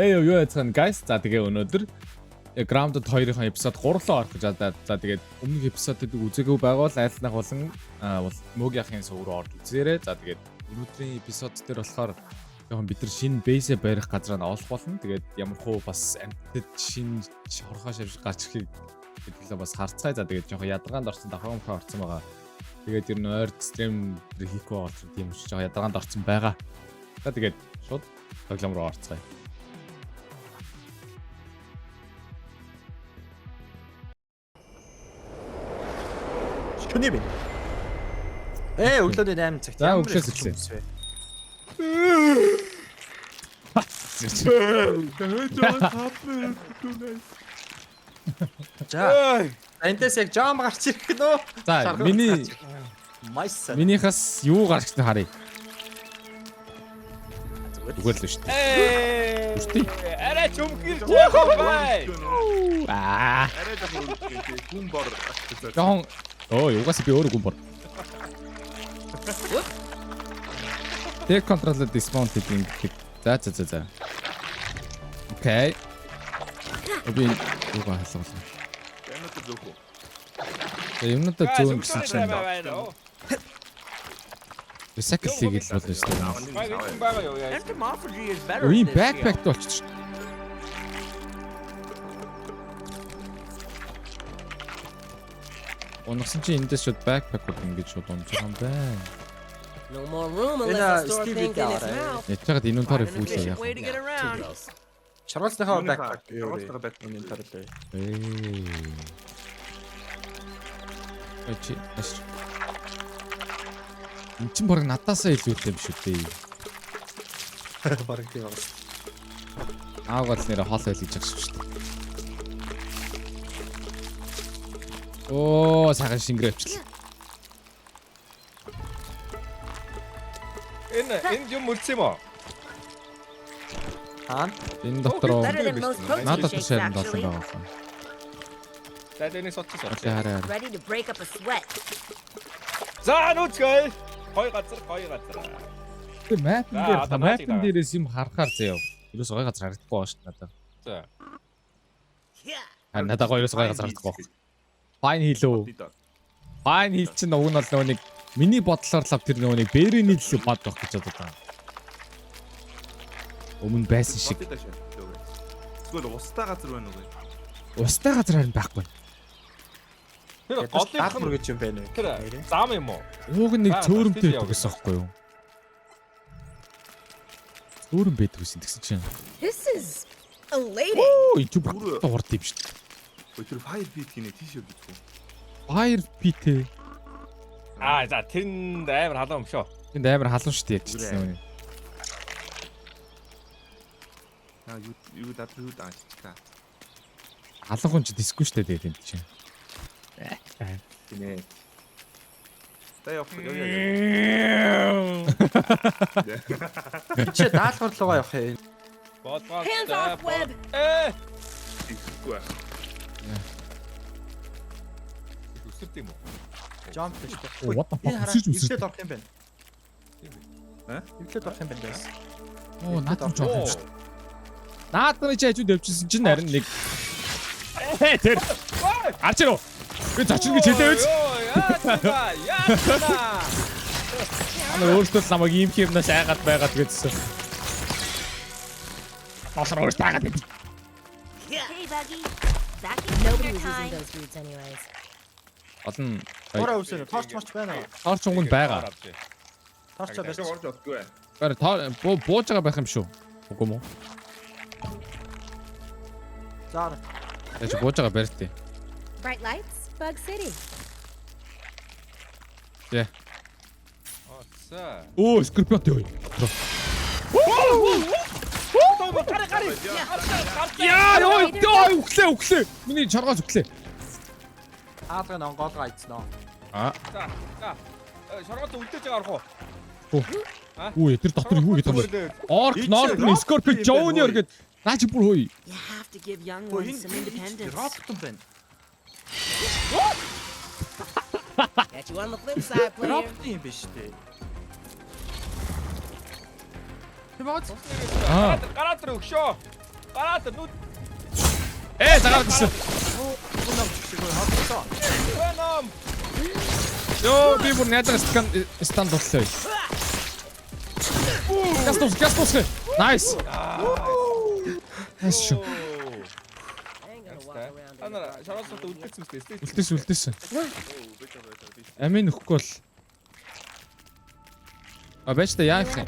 Юу яцхан guys. За тэгээ өнөөдөр Grounded 2-ын эпизод 3 руу орох гэж одоо. За тэгээд өмнөх эпизодыг үзээгүй байгавал айлтнах болон мөг яхын сувг руу орж үзээрэй. За тэгээд өнөөдрийн эпизод дээр болохоор жоохон бид нар шинэ бейсээ барих газраа олох болно. Тэгээд ямар хуу бас амтд шинэ хорхоо шавж гарч ирэхийг гэдгэлээ бас харцгаая. За тэгээд жоохон ядаргаанд орсон давхар мөхөө орсон байгаа. Тэгээд ер нь ойрд стрим хийхгүй болж тийм ч жоохон ядаргаанд орсон байгаа. За тэгээд шууд тоглоом руу орцгаая. Шүний бин. Өглөөний 8 цагт. За өглөөс эхлэе. За. Энтэс яг жам гарч ирэх гэнэ. За минийхээс юу гарч ирсэн харъя. Зүгээр л шүү дээ. Үстэй. Арай ч өмгөр жоохон бай. Арай хүн бор. Жоохон юугаас би өөрөө гүн бор. Тэг контролд диспаунт гэдэг. За. Окей. Би юугаа халуулсан. Юмнуудаа зөөн гэсэн чинь. Recycle-ийг л болно шүү дээ. Үе backpack болчих шүү. Оногсон чи эндээс шууд backpack-ууд ингэж шууд онцгой юм байна. No more room unless the store things in his mouth. Ячаад инвентори фүүлээ яах. Шаргалцныхаа backpack юу вэ? Инвентори лээ. Чи энэ чинь баг надаасаа илүүтэй юм шүү дээ. Баг тийм байна. Аагаал нэрэ хоол байлгаж байгаа шүү дээ. Сахан шингэрвчлээ. Энэ юм үлдсэн юм уу? Энэ дотроо надад тушаал болсон байгаа. За тэний соцсон. Ready to break up a sweat. За нүцгэй. Гой газар. Тэг мапн дээрээс юм харахаар заяа. Ерөөс гой газар харагдахгүй байгаа шүү дээ надад. За. Надад гоёроос гой газар харагдахгүй. Fine хийлөө. Fine хийл чинь уг нь бол нэг миний бодлоор л тэр нэг бэрийн нийлэл бод байх гэж бодод байгаа. Өмнө байсан шиг. Зүгээр усттай газар байна уу? Устай газар харин байхгүй. Тэр голынх Даалмар гэж юм байна уу? Тэр зам юм уу? Ууг нэг цөөрөмтэй байдаг гэсэн байхгүй юу? Цөөрөм байдаг гэсэн тэгсэн чинь. This is a lady. Энэ ч бүр дуурд юм шүү дээ. Тэр fire pit гинэ тийш өгдөг үү? Fire pit. За тэнд амар халуун юм шүү. Тэнд амар халуун шүү дээ ярьчихсан юм. Юу даа. Халуун ч дисгүй шүү дээ тэнд чинь. Гинэ. Тэ явах. Чи даалгавар руугаа явах юм. Hands off, web. Ихгүй. Үсэрт юм уу? Jump гэж. What the fuck? Үсэрч Эвлээд орох юм байна. Эвлээд орох юм байна guys. Наадмын жоох юм шүү. Наадмын чи хажууд явчихсан чинь харин нэг тэр арч ирөө. Би зочин гэж хэлээ үз. Яа. Өөртөө л намайг ийм юмнаас айгаад байгаад гэдсэн. Осроо өөртөө айгаад. Hey, Buggy. Back in nobody was using those boots anyways. Олон Тора үсэрэ торч марч байна уу? торч өнгөнд байгаа. Торч байж. Орж өгдөггүй. Гэр бууж байгаа байх юм шүү. Үгүй мó. За. Яаж бууж байгаа барьтээ. Bright lights, Bug City. Тэ. За. Скорпиот юу? Яа, өглөө. Миний чаргаас өглөө. Аадга онгоолгоо ийцнэ. За. Шоргоот үлдээж байгаа арах уу? Үгүй тэр дотор юу гэдэг юм бэ? Orc Northern Scorpion Junior гэдэг наа чи бүр хөөе. You have to give young ones some independence. Роботон байна. Got you on the flip side, player. Робот юм биш үү? Гараад ир өгшөө. Гараад нүд. Загаад ирсэн. Өнөө шиг хатсан. Venom. Йоо, би бүр найзаа станд боллоо. Гас. Nice. Nice. I ain't gonna walk around. Анаа шараасаа үлдээсэн мэт ээ. Үлдээсэн. Амин нөхгүй бол. Байж та яах юм?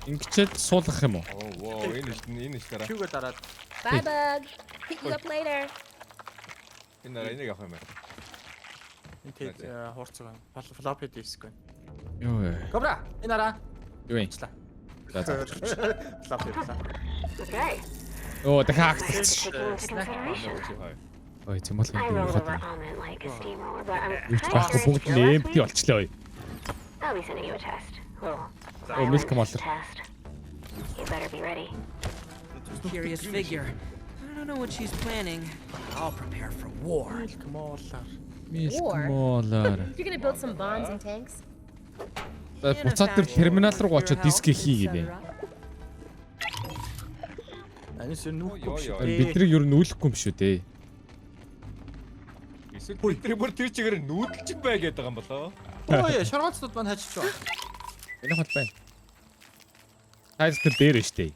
Ингэчээд суулгах юм уу? Оо, энэ штара. Чүгэ дараад. Bye, bug. Pick you up later. Энийг авах юм байна. Энэ тэд хуурцаг. Флопи диск. Юу вэ? Кобра. Энэ араа. Юу юм? Члаа. За. Флопи. Okay. Оо, дахиад. Ой, тийм бол I юм rolled хот. over on it like a steamroller, but I'm Юу ч байхгүй бүгд нэмти болчлоо. I'll be sending you a test. Little Oh, milk violence motor. test. You better be ready. Curious figure. I don't know what she's planning. I'll prepare for war. Муулаар. Милкмолоор. You're gonna build some bombs and tanks? Буцаад тэр терминал руу очиод диск хий гээ. Анис нүүхгүй шүү. Бидний ер нь нүүлэхгүй юм шүү дээ. Эсвэл бидний бүр тэр чигээр нүүдэлч бай гэдэг юм болоо. Ой, шоргоцтууд маань хажиж байгаа. Энэ хот байна. Хайс тэр дээр нь штэ.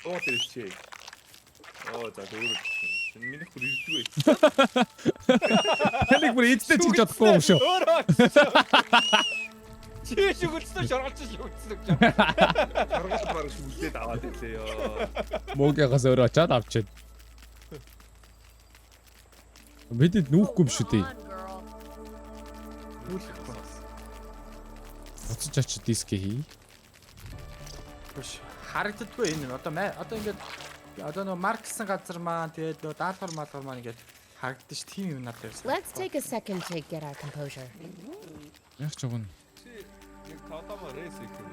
Оо тэр чи. Оо за өөр. Миний бүр ирдгүй байсан. Тэнийг бүр эдтэй чиж чадахгүй юм шүү. Чи шүгэлцсэн шоргоч шүгэлцсэн гэж. Харгал баг шүлдээд аваад ирлээ ёо. Мөгийгээс өөрөө очиад авчиад. Бидэд нүүхгүй юм шүү дээ. Нүүлэхгүй. Буцаж очиж диск хий. Биш. Харагддаггүй энэ. Одоо ингээд нөгөө марксан газар маань тэгээд нөгөө даалгавар малгар маань ингээд харагдаж ш тийм юм надад ярьсан. Let's take a second to get our composure. Яг ч уг нь. Нэг таатама рейс хийх юм.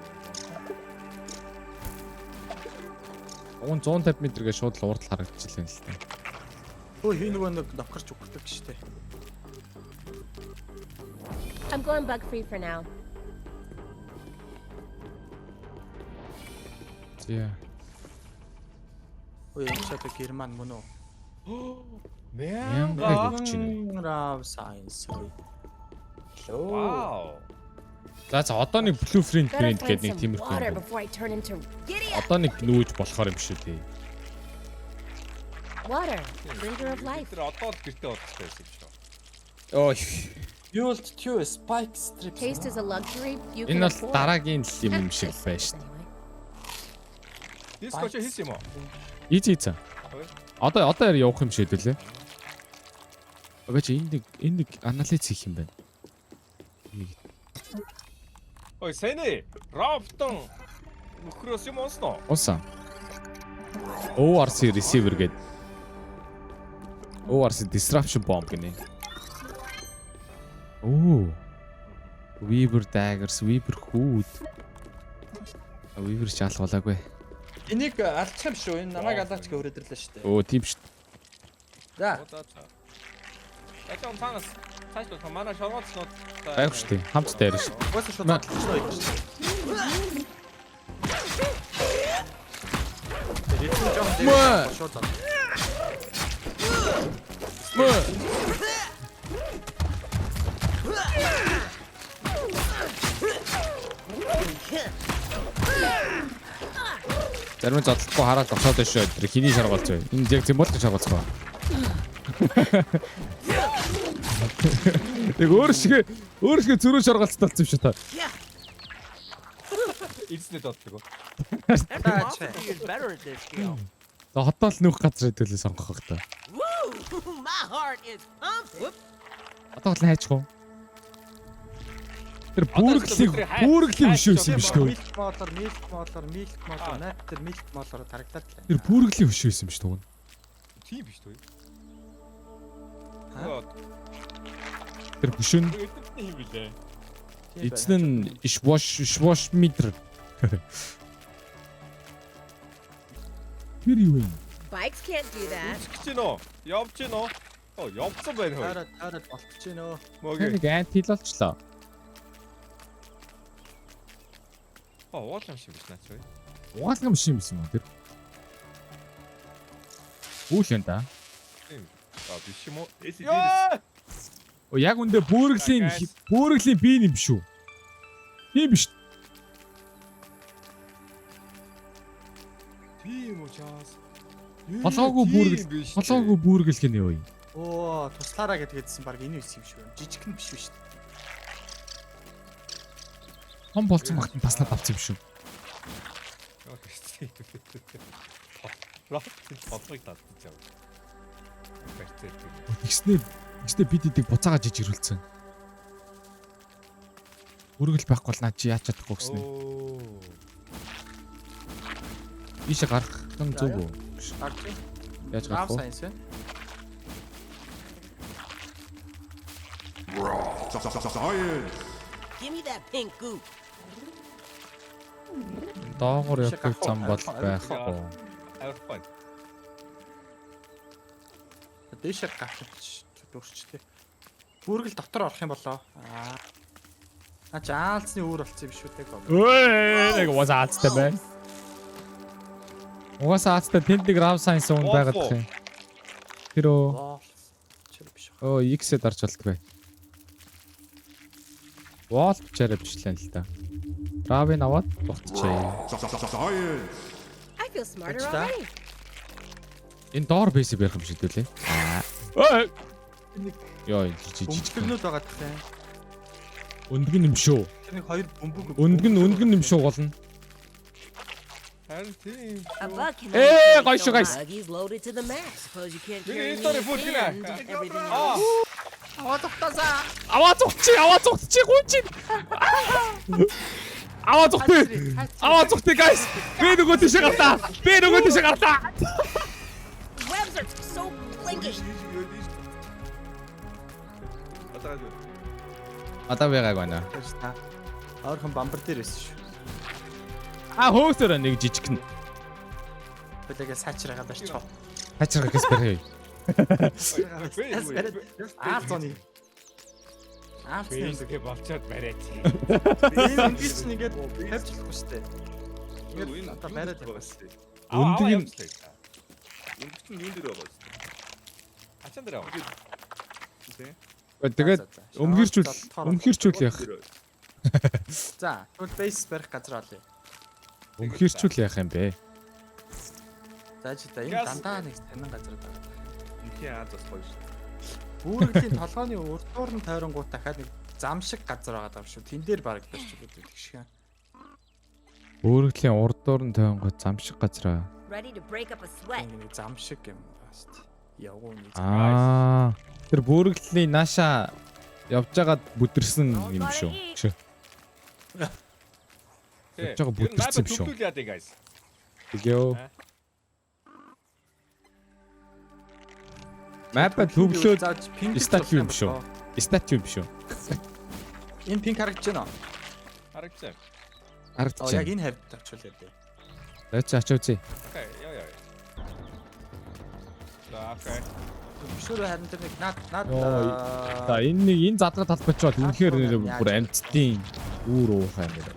Уг нь 150 м-гээ шууд л урд харагдчихлаа л дээ. Өө хий нөгөө нэг нокорч өгдөг штэ. I'm going bug free for now. Зя. Өө энэ ч одоо герман мөн үү? Мянга гэж чинь. Рав сайенс. Лөө. Вау. За одоо нэг blueprint Gotta print find гэдэг нэг some тиймэрхүү water юм. before I turn into giddy up. Одоо нэг нүүж болохоор юм шүү дээ. Water, bringer of life. Тэр одоо л гэртээ бодчихсан байсан юм шиг. Ой. Fueled Q spike strip. Taste is a luxury you can Энэ бол afford. дараагийн юм шиг байна шүү дээ. Anyway. Диско чи хийсэн юм уу? Ийцээ. Одоо явах юм шиг хэлээ. Обич энэ нэг анализ хийх юм байна. Ой, сэний Роптон нөхрөөс юм уусноо. Усан. ORC receiver гэдэг. ORC disruption bomb гэнэ. Оо. Weaver daggers, Weaver хүүд. Weaver ч алгуулаагүй. Энийг алдчих юм шүү. Энэ намайг алаач гэ өрөөд ирлээ штэ. Оо, тийм шүү. За. Ачаан цаанаас цааш л манай шоргоцнууд Гайх шүү дээ. Хамт дээр шүү. Уусаа шууд алчихсан байх штэ. Эцэн жоох дээр шууд зам. Зарим нь зодлохгүй хараад босоод өшөө. Тэр хиний шаргалц бай. Энэ яг зэмбол шаргалц ба. Тэг өөр шиг зөрөө шаргалц талцсан юм шиг та. эзнэд боддог. That philosophy is better at this skill. За хотоол нүүх газар хэдүүлээ сонгох хэрэгтэй. Woo! My heart is pumping. Одоо л хайчих уу? Тэр бүргэлийг өшөөсөн юм шүү дээ. Milk motor, наад milk motor тарагдаад л. Тэр бүргэлийг өшөөсөн юм шүү дээ. Тийм биш үү? Аа. Тэр хөшөн Эдний юм билээ. эцэн нь швош метр. Тэр юу юм? Bikes can't do that. Гэж гин үү? Явж гин үү? Оо, явцсан байна хөө. Таарад болчихж гинөө. Мөгээ. Нэг антил болчлоо. Оо, уулам шиг биш наач бай. Угаалгам шим юм байна тэр. Үйл юм да. За биш юм уу? Яа! Яг үндэ бөөргөлийн би юм шүү. Би биш. Тийм учраас. Холоогүй бөөргөл гэнэ юу? Оо, туслаараа гэдгээдсэн баг энэ үс юм шүү. Жижиг нь биш шүү дээ. Том болцсон багт нь таслаад авсан юм шүү. Бодлогыг татчих. Тэгснэ бид эдийг буцаага жижигрүүлсэн. Бөөргөл байхгүй бол наа чи яаж чадахгүй гэснэ. Ийшээ гарах нь зөв үү? Яаж гарах вэ? Сайн сайн. Give me that pink goop. Доогоор явах зам бол байхгүй. Авахгүй. Дэшээ гарч дүүрчтэй. Бүргэл дотор орох юм болоо. Наач аалцны үүр болцсон юм шүү дээ. Өө, нэг уусаацтай байна. Уусаацтай тэнд нэг рав сайнс уун байгаад тах юм. Тэр X-д дарж болтгоо. Wall чарэ бичлээ л да. Равын аваад дуцчихъя. I feel smarter already. Энэ доор бейс барих юм шиг дүүлээ. Ой. Яа, жижиг. Бөмбөгнүүд байгаа тах юм. Өндгөн юм шүү. Тэр нэг хоёр бөмбөг. Өндгөн юм шүү болно. Харин тийм. A bug can guys, you guys. Buggy's loaded to the max. Suppose you can't Ini carry story me food and gini. everything Ah. else. Аваа тогтоосаа. Аваа зогтчих гүнчин. Аваа зогтъё guys. Би нөгөө тийшээ гартаа. Webs are so blinky. Одоо байгааг байна. Ойрхон бамбар дээр байсан шүү. Хөөхтөр нэг жижиг нь. Бэлэгээ сайчраагаа барьчихоо. Хачрах гэс барья. Аалцооны. Фэйсбүүкээ болцоод бариач. Энэ ингэж нэгээд тавьж болохгүй шүү дээ. Ингээд одоо бариад байгаа шүү дээ. Өндөг нь Өндөгч нь юун дээр байгаа вэ? Ачаан дээр яваа. Тийм. тэгээд өмхирчүүл яах. За, тэгвэл бейс барих газар олъё. Өмхирчүүл яах юм бэ? За чи та энэ дандаа нэг танин газар байгаа. Инхи Аз бас гоё шүү. Бүргэлийн толгойн урдуур нь тойронгууд дахиад нэг зам шиг газар байгаа юм шүү. Тэн дээр баг барьж өгöd гэх шиг. Өөрөглөлийн урдуур нь тойронгоо зам шиг газар. Ready to break up a sweat. Нэг зам шиг юм байна шүү дээ. Явгууны Тэр бүргэлийн нааша явж байгаад бүдэрсэн юм шүү. Явж байгаа бүдэрсэн юм шүү. Төгтүүл яа дий guys. Тэгё. Мапа төвлөө статью юм шүү. Статью юм шүү. Энэ пинк харагдаж байна уу? Харагцаа. Харагдаж Яг байна. энэ хавьд очвол яа. Ачаа. Окей, яа. За, окей. Шүрэ харин тэр нэг над За энэ задраа талбайчвал үнэхээр нэр бүр амьтдын үүр уухай юм байна.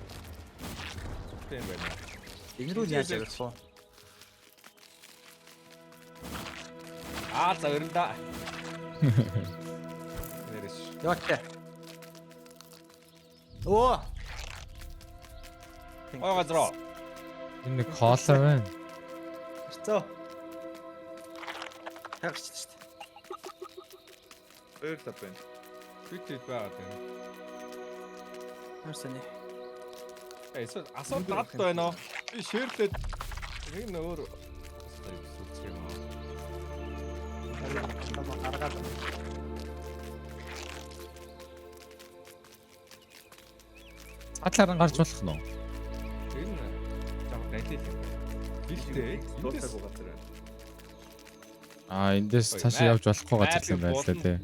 Тийм байна. Игрүүл яаж ярих вэ? За өрөндөө. Нэрш. Яваач. Оо. Газар. Энэ нэг хоолой байна. Хэцүү. Тагч шүү дээ. Өөр тав байна. Фиттэй байгаа тийм. Харсаны. Эсвэл асуулт надад байна уу? Би шеэрлээд нэг нь өөр үзчих юм аа. Гаргаад. Атлаар гарч болох нь уу? Энэ жаа дайтай юм. Гэлтэй. Дуусах газар байна. Эндээс цаашаа явж болохгүй газар юм байна л да тий.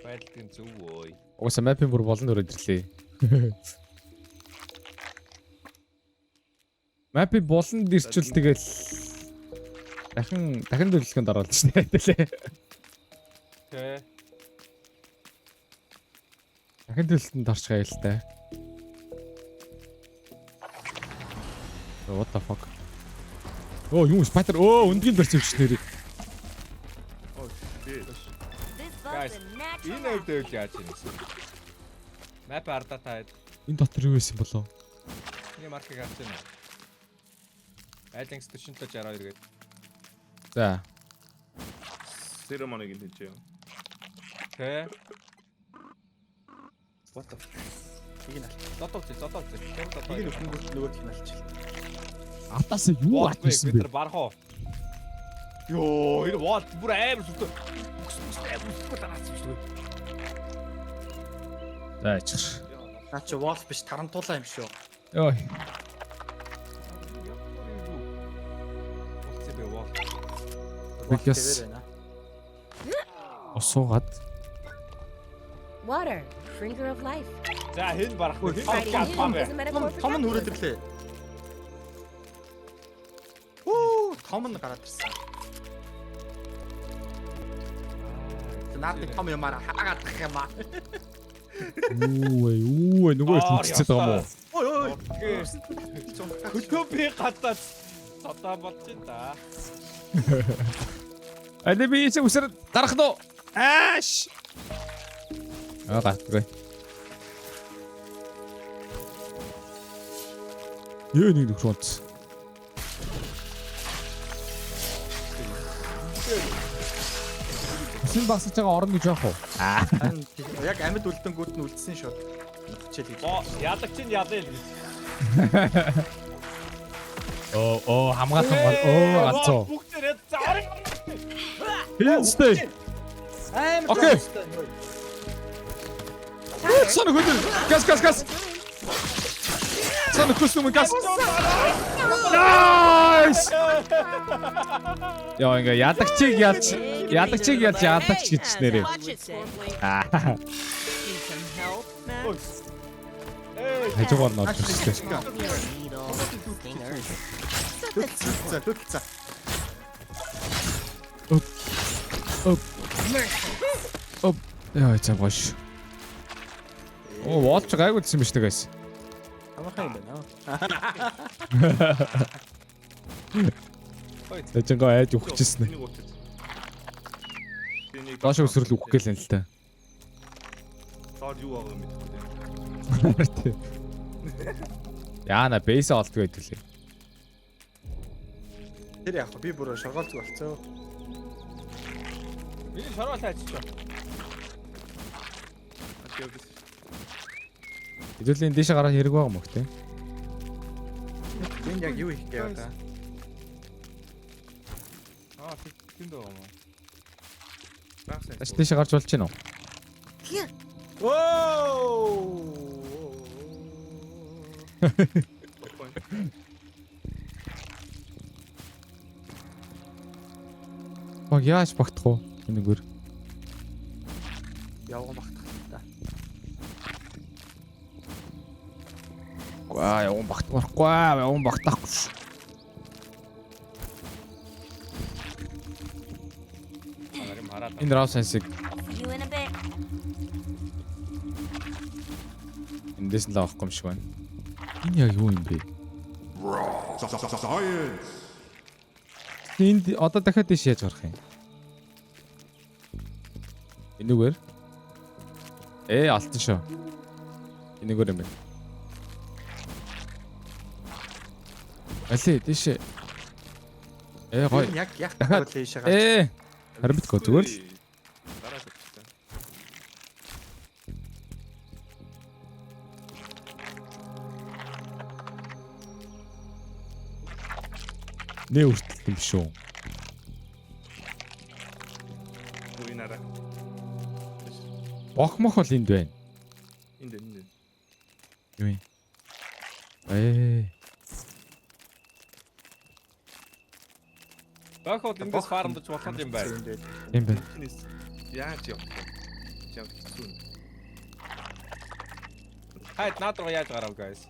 Байдалын зөв өө. Угаасаа мапын бүр болон өрөөд ирлээ. Мапын болонд ирчвэл тэгэл дахин төлөвлөхөнд ороод шнэ тэлээ. Тэ. Дахин төлөвлөлтөнд орчихъя л та. What the fuck? Юу спайтер өндөгийн барьж өвч нэрээ. Shit. This Guys, bug's a natural. Энэ өвдөв яаж юм бэ? Map арда таад Энэ дотор юу байсан болов? энэ маркийг харж байна уу? Айлангс 4762 гээд. За. Ceremony гэдэг чинь. Тэ. What the fuck. Тийг нь аль. Зодооч. Тийг нь өхөнгөт нөгөөх нь алчихлаа. Атаас юу атсан бид бэ? нар барах уу? Йоо, энэ what бүр амар сүлдө. Амар сүлдө тараасан шүү дээ. За ичэр. Наа чи wall биш тарантуулаа юм шүү. Йой. Оцсон бэ wall. Бигээс осуугаад Water, drinker of life. За хэн барах вэ? Fighting him is a metaphor for Том нь capitalism. хүрээдэрлээ. Оо, том нь гараад ирсэн. Наадны том юмараа хаагаад тах юм аа. Үгүй нөгөө хэлчихсэн байгаа юм уу? Ой ой. Хөтөө би гадаад содоо бодчих да. Аль би ийшээ үсэр гарах нь ааш. Гарахгүй. Юу нэг нөхрөөц. Син басж байгаа орно гэж яах вэ? Харин яг амьд үлдэнгүүд нь үлдсэн шууд. Хичээл гэж. Ялагч нь ялаа л гэж. Оо хамгаалсан бол галзуу. Бүгдээрээ заарах. Хинстэй. Окей. Сон хөдөл. Газ. Сон хөсөм газ. Nice. Яа ингээ ялагчийг ялч ялагч гэж нэрээ. Аа. Хажуугаар нь орж ирсэн. Хөдөлцөө. Оп. Яа цааш. Оо, волч гайгүй гэсэн биз дээ guys. Амархан юм байна. Тэжингаа айж өгчихсэн. Энийг уучих. Тэнийг Доош өсрөл өгөх гээл юм л та. доор юу байгаа юм бэ? Яана бейс олдгүй хэвлээ. Тэр яг би бүр шоргоол зүг болцоо. Би шороо тайчих. Хэдүүлэн дэше гарах хэрэг байгаа юм уу те? Энд яг юу хийх гээ одоо? Тэнд байгаа юм. Тааш дэше гарч болж байна уу? Оо! Баг яаж багтах уу? Энэгээр. Явган багтах та. Явган багтахгүй ш. Харин хараад. Энэ рав сенсиг See you in a bit. эндээс нь л авахгүй юм шиг байна. Энэ яг юу юм бэ? Энд одоо дахиад дэш яаж гарах юм? Энэгээр алтан шүү. Энэгээр юм байна. Али дэш. Гоё. Яг Дахиад. дахиад лээшээ гарч. Харин битгөө зүгээр л. Дараа тавьчихсан. Нэ үртэл юм шүү. Юу нэрэ? Бохмох бол энд байна. Энд. Юу юм? Бахад эндээс фармдж болох юм байна. Юм байна. Чинээс яаж явах вэ? Яг хэцүү. Хайд наад руу яаж гарав guys?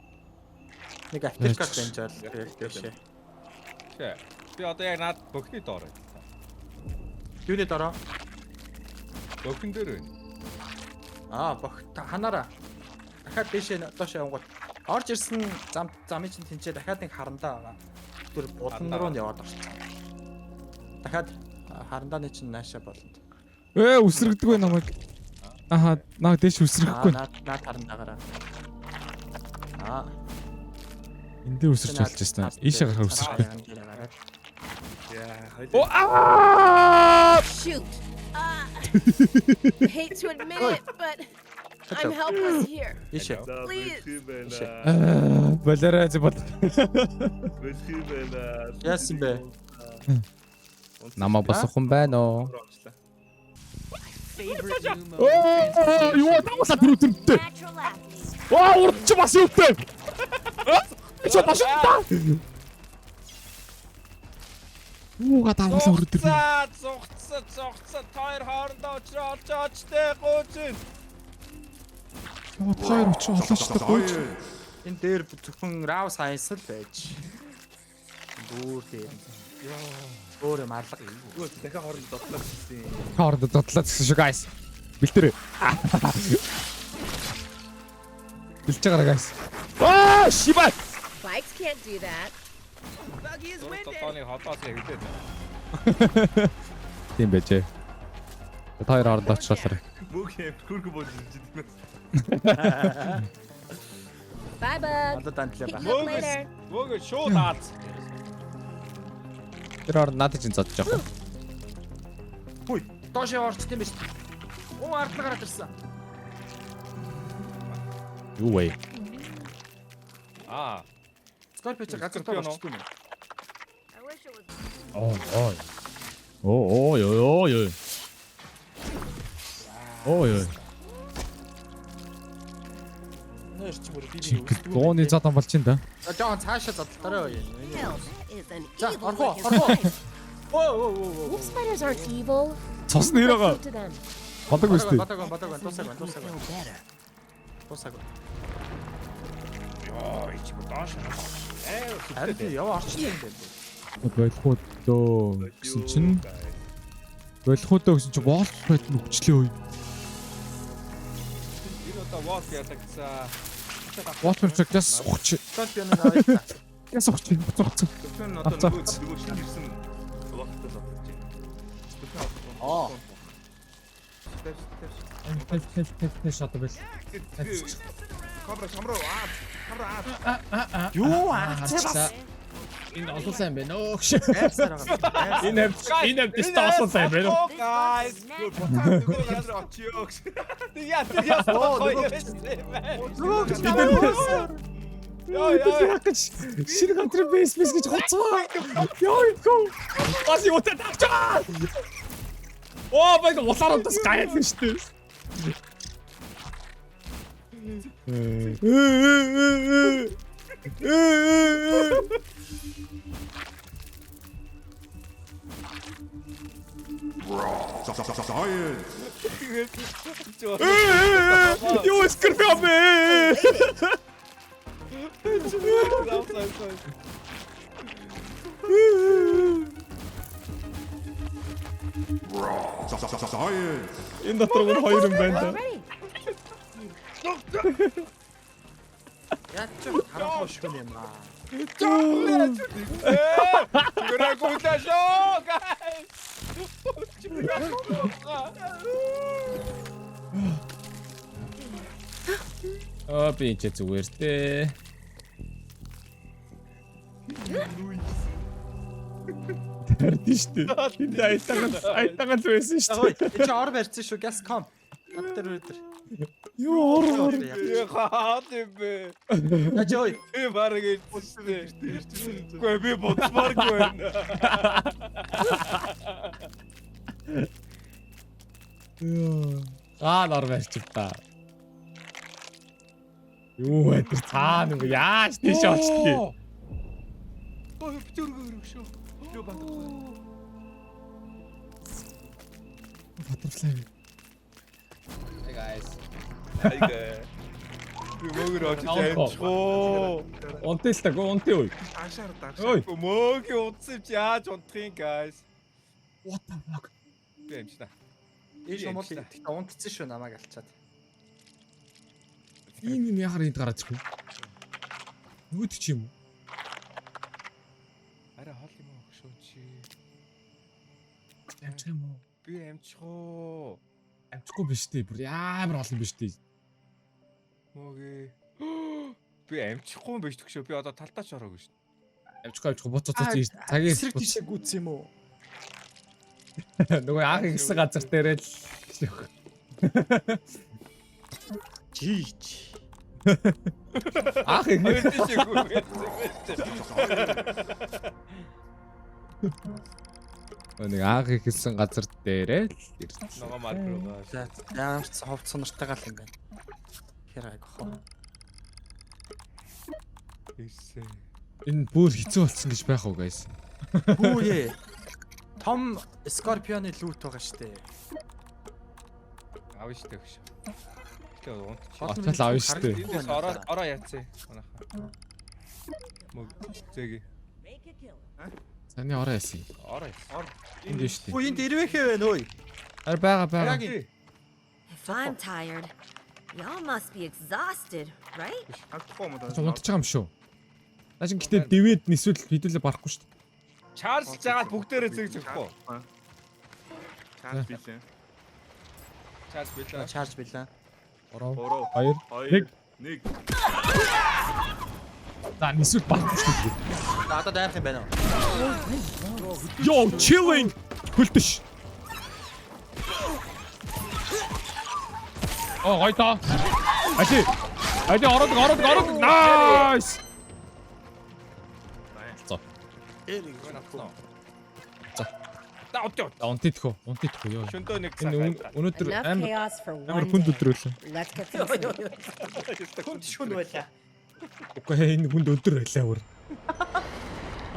Нэг аптекаар дамжаал тэгэл дэшээ. Тэ. Би одоо яг наад бөхний доор байна. Юуны дараа? Бөхөн дээр байна. Бох ханаараа. Дахиад дэшээ доош явгууд. Орж ирсэн замын чинь тэнцээ дахиад нэг харандаа байгаа. Тэр булан руу нь яваад орчих. Дахиад Харандааны чинь наашаа болно. Үсрэгдэггүй намайг. Аха, наа дэш үсрэхгүй. Наад харандаагаараа. Эндээ үсэрч болж байна. Ийшээ гарахаар үсрэхгүй. Яа, Оо хоёул. аа! Shoot. I hate to admit it, but I'm helpless here. Ийшээ. Please. Болоорой зүбод. Бэлхий байна. Яасан бэ? Намайг босох хүн байна уу? Favorite new Оо, mode. юу таамаасаа түрүүтэртэй. Natural athlete. Ваа, урд чи бас юутэй. Чи бас юутай. Ууга таамаасаа урд тэр. Цогцсон тойр хоорондоо олж очтой гооч. Яа, тойр очи олоочтой гооч. Энэ дээр зөвхөн Raw Science л байж. Бүр дээр. Өөр юм алга. Юу дахиад хооронд дотлоо гэсэн. Хоорондоо дотлоо гэсэн шүү guys. Бэлтэрээ. Бэлж байгаа guys. Аа, шибат. Bikes can't do that. Buggy is winded. Тооны хотоос ягдээд. Тийм байжээ. Тойр хоорондоо очлоо. Мөг юм хүрх болж ирж байна. Bye, bug. Надад антлаа Pick байна. you up later. Мөг шууд аац. Тэр хооронд надад чинь зодж байгаа. Хүй, доош орчт юм биш. Оо ард гараад ирсэн. Юу вэ? Аа. Скорпио чи газар доо орчт юм. I wish it was. Ой. Ой. Нөөш чи бүр би Дооны задан болж ин да. Жоон цаашаа задлаарай. Hell, that is an За, evil орхоо, looking орхоо. spider. Оо. Wolf spiders aren't evil. Цус нэрага. To them. Бодог үстэй. Батаг. Тусаг. Feel better. Тусаг. Йоо, ич бодоош. Харин би яв орчт юм бэ? Болохоо дөө гэсэн чинь болохоо дөө гэсэн чинь волт байт нүгчлээ ой. Энэ одоо walk яадаг за. Волт чигээс ухч. Скорпио нэг авъя. Яс ухч. Буцаац. Зөвхөн одоо нөгөө шинж ирсэн багтаа л Аа. Тэс шат бэл. Камера камера Юу аа? Энэ олон сайн байна оо. Байсараа. Энэ дэс тоосон сайн байна уу? Guys. камера очиё. Яа. Яг гэж шинэ хамтран бейс гэж хоцгоо. Яа итгэв. Бас юутай тавчаа. Оо баг улаанаас гаяад нь штэ. Юу скрпио бэ? Энэ дотор бүр хоёр юм байна да. Ready? Яа ч харахгүй шиг юм аа. Гэрэг үлэшөө, guys. Би энэ ч зүгээр дээ. Тэрдэн штэ. Энд айтагаал байсан штэ. Ой, чи ор барьсан шүү. Gascom. Өдөр. Юу ор. Яхаад юм бэ? Яж ой. Би бараг ирсэн. Гүй би бодсмааргүй байна. Ор барьчих та. Юу вэ тэр цаана юм яаж тийш очтгийг. Ой, битүүргөө шүү. Юу бандахгүй. Батарчлаа. Hey guys. Хайга. Би мөгөр очиж амжихоо. Онтэй л таг онтэй ой. Ашаар даа. Ой. Мөгийн утсавч яаж унтах юм guys? What the fuck? Би амжина. Ийш юм бол тэгтээ унтцсан шүү намайг алчаад. Ийм юм яхаар энд гараад ирэх вэ? Нүд ч юм уу? Арай хол юм уу шүү чи. Амчих юм уу? Би амжчихоо. Амчихгүй биш дээ. Бүр амар олон биш дээ. Мөгээ. Би амжихгүй юм биш төгшөө. Би одоо талтаач ороогүй шүү. Амчихгүй буцаж цагийн эсрэг тийшээ гүйтсэн юм уу? нөгөө анх ихсэн газар дээрээ л Жийч. анх их нэг анх ихсэн газар дээрээ л ирсэн. Ногоо маркруугаа. За ямар ч ховцсон нартайгаа л юм байна. Хэр айгох. Ирсэн. Энэ бүр хэцүү болсон гэж байх уу guys? Хүүе. Том Скорпионы лут байгаа штэ. Авна штэ гэж. Тэгээ унт. Отол авна штэ. Эндээс ороо яцсан. Манайхаа. Мөг зэги. Саний ороо яасан. Ороо. Энд дээ штэ. Үе энд ирвэхээ байна ой. Ар байгаа. Яг If I'm tired, y'all must be exhausted, right? Халтахгүй юм Чи унтж байгаа юм шүү. Наа чи гэтээ дэвэд нисвэл хэдүүлээ барахгүй штэ. Чарлз жагаад бүгдээрээ зэгж өгөхгүй. Чарж билээ. Чарлз билээ. чарж билээ. 3 2 1 За нисвэл барахгүй штэ. Одоо дайрах юм байна уу? Yo chilling. Хөлтөш. Гойто. Ади ороод. Nice. Унтидхөө ёо. Шөндөө нэг цаг. Өнөөдөр Enough амар chaos for амар one хүнд day. өдөр байлаа. Let's get things started. Хүнд шүн байлаа. Үгүй энэ хүнд өдөр байлаа бүр.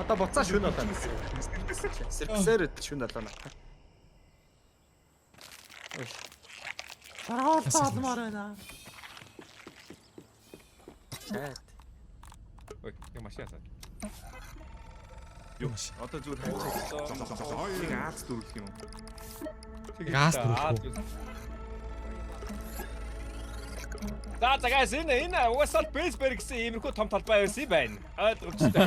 Одоо буцаа шүн болоо. Сэрксээр шүн болоо наа. Таалмаар байна. Чат. Ой, яг машин ясаа. Юу маш. Одоо зүгээр хайцсан. Нэг Аз дүүрэх юм. Газ дүүрэх. За guys энэ уусаал бейсбэр гэсэн иймэрхүү том талбай байсан юм байна. Ойлгомжтой.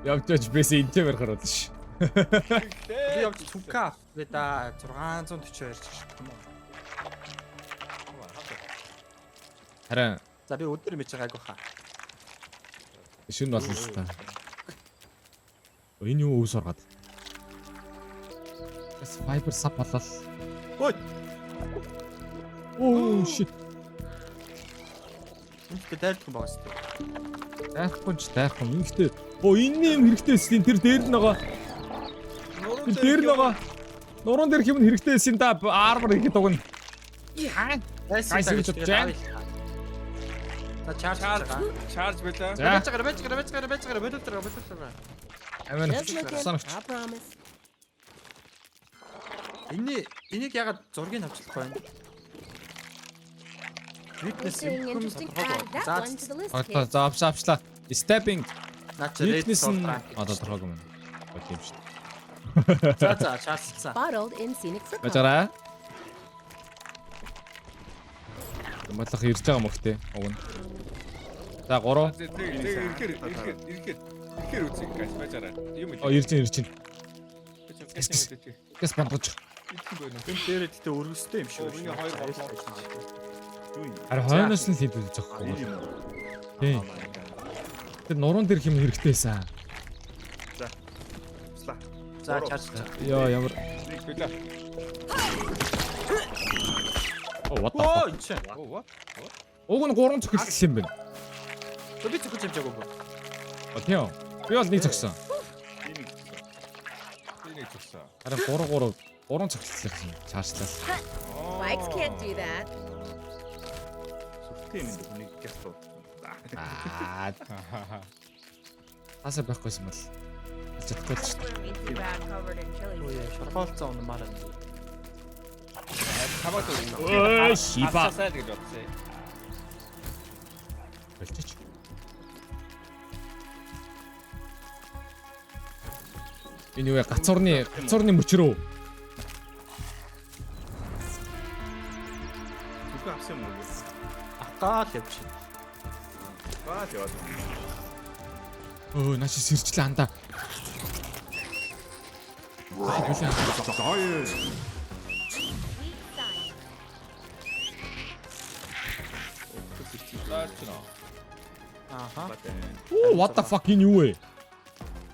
Явж бэс энтээр гараад ш. Би явж Цүнка да 642 ч юм уу. Харин За би өдөр мэж байгаагүй хаа. шин болно л та. Энэ юу өвс оргаад. Бас fiber sap болол. Ой. Oh shit. Энд дайрах юм байгаа шүү. Дайхгүй ингэхдээ. Энэ юм хэрэгтэйсэн тэр дээр нь байгаа. Тэр дээр нь байгаа. Нуруунд дэр хэм хэрэгтэйсэн да армор ихэд уг нь. Гайс гэж байна. За чарж билээ. бэцгээр бодолтой. Амин Just looking. санагч. I promise. Энийг ягаад зургийг авчлахгүй байна? Seeing interesting. Add that one to the list, Одоо kid. авчлаа. Stepping. Наач Weakness нь рейд одоо торгог юм. Окей юм шүү. За чарцсан. Bottled in scenic circle. Бажараа. Матлах ирж байгаа мөхтэй. Уг нь. За 3. Ирэхээр үзье guys бажаараа. Юм Оо ирж чинь. Гэс бандаж. Тэм дээр тэгтээ өргөстэй юм шиг. Миний хоёр голоо. Ари хойноос нь хийдүүл зөхгүй. Тийм. Тэр нуруунд дэр хэм хэрэгтэйсэн. За чарч. Йоо ямар. Билээ. What the Оо fuck? энэ. Oh what? Уг нь 3 цохилсон юм байна. Би зөвхөн хэмжээгүй. Тийм. Би бол нэг зогсон. Энийг зүгсэн. Ари 3 цохилсон. Чаарчлаа. Bikes can't do that. Сүртэй юм дэ нэг гястуу. Аа. Асаа байхгүйсэн бол. Чадахгүй л шүү. Swimming too bad covered in chili. Ой шорхолцоо унамаар байна. Хамаад Ой, шиба. Асаа гэж бодсон. Болчих. Энэ юу гацуурны мөчрөө. Зүгөө авсан юм уу? Ахгаал явж. Баа яваад. Өө наач сэрчлээ андаа. Даарч нөө. Ааха. Оо what the fuck энэ юу вэ?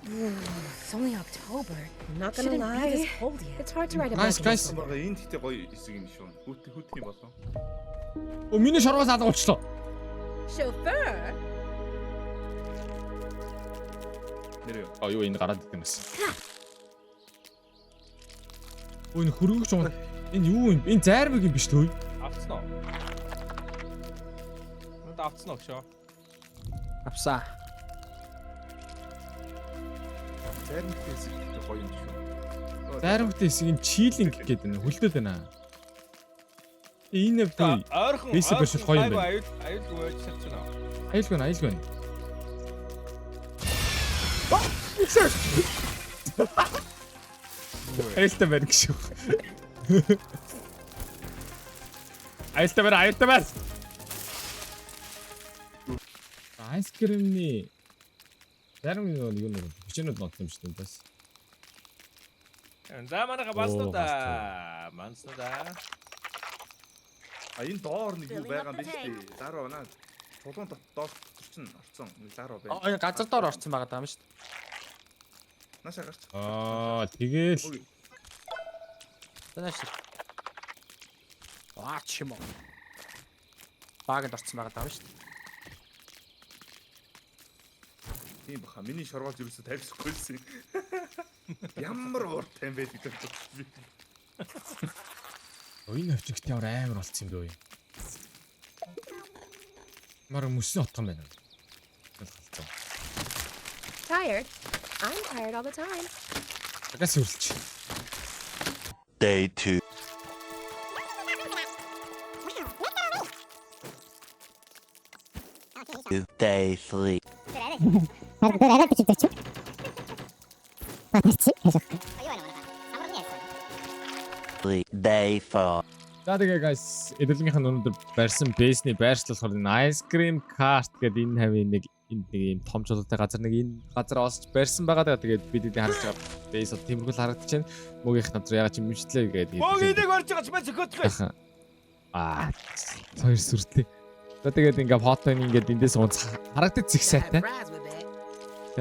It's only October. I'm not gonna Shouldn't be lie. this cold yet. It's hard to ride a Nice bike. guys. Бага энэ ихтэй гоё хэсэг юм шүү. Хүүтний болоо. Оо миний шоргоос алгуулчлаа. Chauffeur? Нэр юу? А юу энэ гараад идэв юмс. Өө энэ хөргөгч юм. Энэ юу юм? Энэ зайрмаг юм биш төө. Авцсан уу? Нүд авцсан уу шоо? Авсаа. Зарим хэсэг ихтэй гоё юм шүү. Зайрмагтай хэсэг энэ чилинг гэдэг нь хүлдээд байна. Энэ төө. Ойрхон Бasic version гоё юм байна. аюул ууж сарч байна. Айлгүй. Айлтай байна гэж шүү. Айлтай байна. Айскримний зарим юу нэг бичнүүд нот юм шүү дээ бас. За манайха басна да. Манцна да. А энэ доор нэг юу байгаа юм биш үү? Ларва байна. Тулуун доор чинь орцсон. Ларва байна. Энэ газар доор орсон байгаа даа юм шүү дээ. Нааша гарч. Тэгэл Танаш. Чим уу. Багт орсон байгаа даа юм шүү дээ. Тийм баха. Миний шоргоолж юусэн тавьчихгүйсэн. Ямар ууртай юм бэ гэдэг чинь. энэ хөвчгт ямар амар болцсон юм бэ? Мар мөсөн отгон байна. Tired? I'm tired all the time. Агаас үрэлч. Day 2. Day 3. Day 4. За тэгээ guys, эдэлгийнх нь өнөөдөр барьсан бэсний байршлал болохоор энэ ice cream cart гэдэг энэ хавийн нэг ийм том чулуутай газар нэг энэ газар олж барьсан байгаа даа. Тэгээд бид эдийг харж байгаа бэс одоо тиймэрхүү харагдаж байна. Мөгийнх надад ягаад ч юм мэдлээ гэдэг. Мог энийг барьж байгаа ч мэн зөхөхгүй. Хоёр сүртэй. За тэгээд ингээ фото ингээд эндээс унц харагдаж зих сайтай. Fries with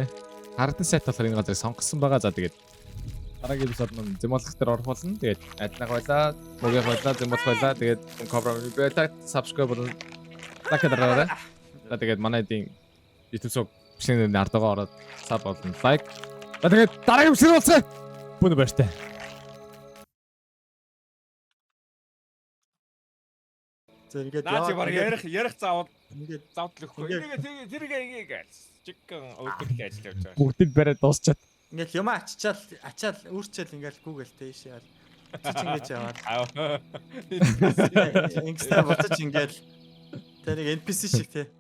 it. Харагдаж сайтай болохоор энэ газарыг сонгосон байгаа. За тэгээд дараагийн эпизод нь зэмлэх дээр орох болно. Тэгээд адилхан байлаа, мөгийнх байлаа, зэмлэх байлаа. Тэгээд Cobra-ны байтаг subscribe болон лайк дараарай. За тэгээд манай эдийн YouTube бичлэгийн ардгаа ороод саб болон лайк. За тэгээд дараагийн бичлэг болцгоо. Бүнэ баяртай. За ингээд Наач баг ярих заавал ингээд завдал өгөхгүй. Энийг тэрийг ингээд чигэн өвдөх ажил явж байгаа. Бүгдийг бариад дуусчаад. ингээд юм ачаал үүрчээл ингээд гүүгэл тийш яа. Чи ингэж яваад. Ингстаа буцаж ингээд тэр нэг NPC шиг тий.